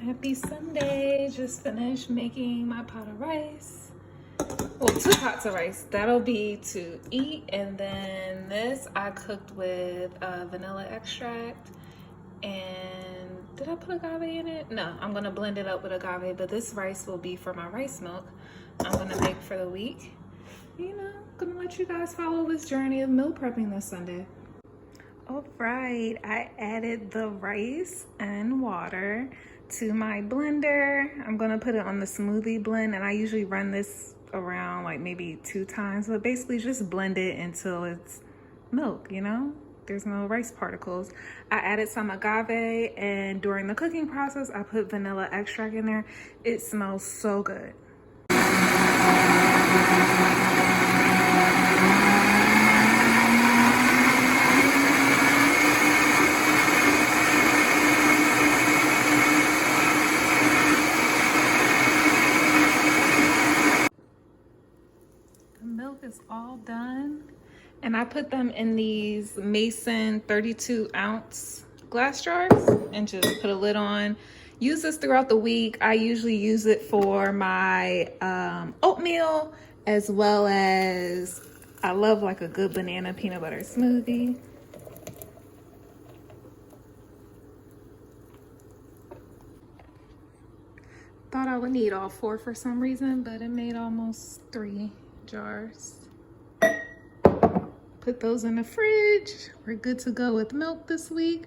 Happy Sunday. Just finished making my pot of rice. Well, 2 pots of rice. That'll be to eat. And then this I cooked with vanilla extract. And did I put agave in it? No, I'm going to blend it up with agave. But this rice will be for my rice milk I'm going to make for the week. You know, I'm going to let you guys follow this journey of meal prepping this Sunday. All right, I added the rice and water to my blender. I'm gonna put it on the smoothie blend, and I usually run this around like maybe 2 times, but basically just blend it until it's milk, you know? There's no rice particles. I added some agave, and during the cooking process, I put vanilla extract in there. It smells so good. Milk is all done, and I put them in these Mason 32-ounce glass jars and just put a lid on. Use this throughout the week. I usually use it for my oatmeal, as well as I love like a good banana peanut butter smoothie. Thought I would need all 4 for some reason, but it made almost 3 jars. Put those in the fridge. We're good to go with milk this week.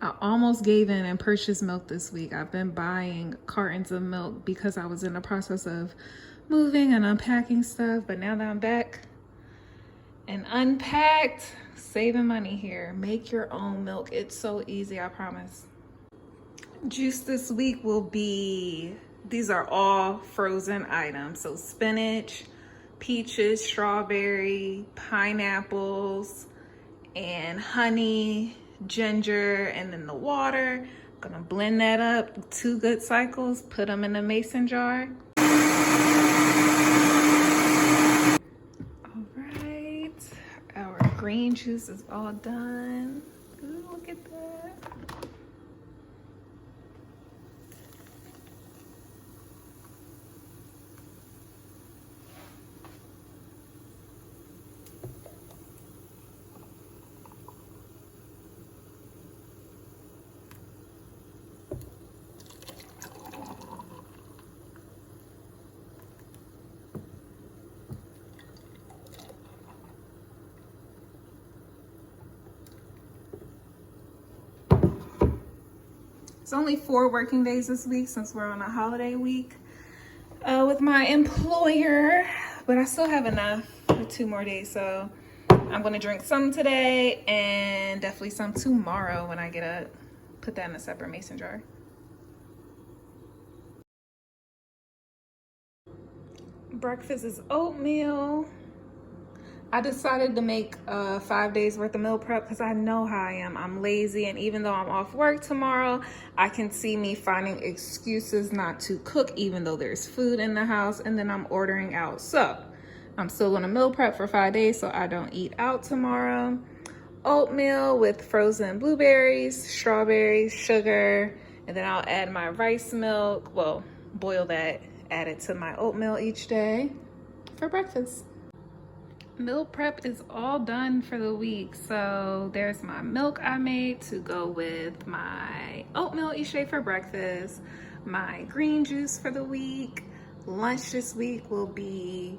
I almost gave in and purchased milk this week. I've been buying cartons of milk because I was in the process of moving and unpacking stuff, but now that I'm back and unpacked, saving money here. Make your own milk. It's so easy, I promise. Juice this week will be, these are all frozen items. So spinach, peaches, strawberry, pineapples, and honey, ginger, and then the water. I'm gonna blend that up 2 good cycles, put them in a mason jar. All right, our green juice is all done. Ooh, look at that. It's only 4 working days this week since we're on a holiday week with my employer, but I still have enough for 2 more days. So I'm gonna drink some today and definitely some tomorrow when I get up. Put that in a separate mason jar. Breakfast is oatmeal. I decided to make 5 days worth of meal prep because I know how I am. I'm lazy, and even though I'm off work tomorrow, I can see me finding excuses not to cook even though there's food in the house, and then I'm ordering out. So I'm still gonna meal prep for 5 days so I don't eat out tomorrow. Oatmeal with frozen blueberries, strawberries, sugar, and then I'll add my rice milk. Well, boil that, add it to my oatmeal each day for breakfast. Meal prep is all done for the week. So there's my milk I made to go with my oatmeal each day for breakfast, my green juice for the week. Lunch this week will be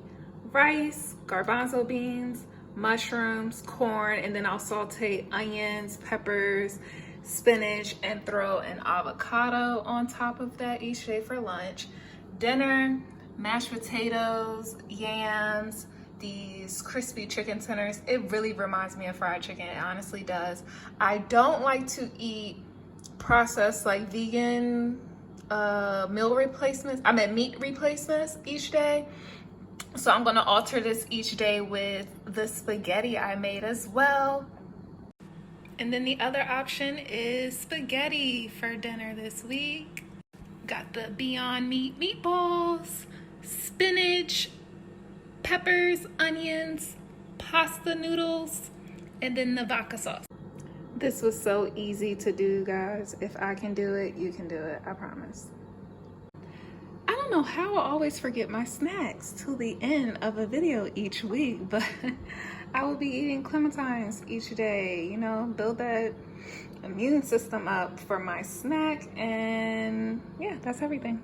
rice, garbanzo beans, mushrooms, corn, and then I'll saute onions, peppers, spinach, and throw an avocado on top of that each day for lunch. Dinner, mashed potatoes, yams, these crispy chicken tenders. It really reminds me of fried chicken. It honestly does. I don't like to eat processed like vegan meal replacements. I mean meat replacements each day. So I'm gonna alter this each day with the spaghetti I made as well. And then the other option is spaghetti for dinner this week. Got the Beyond Meat meatballs, spinach, peppers, onions, pasta noodles, and then the vodka sauce. This was so easy to do, guys. If I can do it, you can do it. I promise. I don't know how I always forget my snacks till the end of a video each week, but I will be eating clementines each day, you know, build that immune system up for my snack, and yeah, that's everything.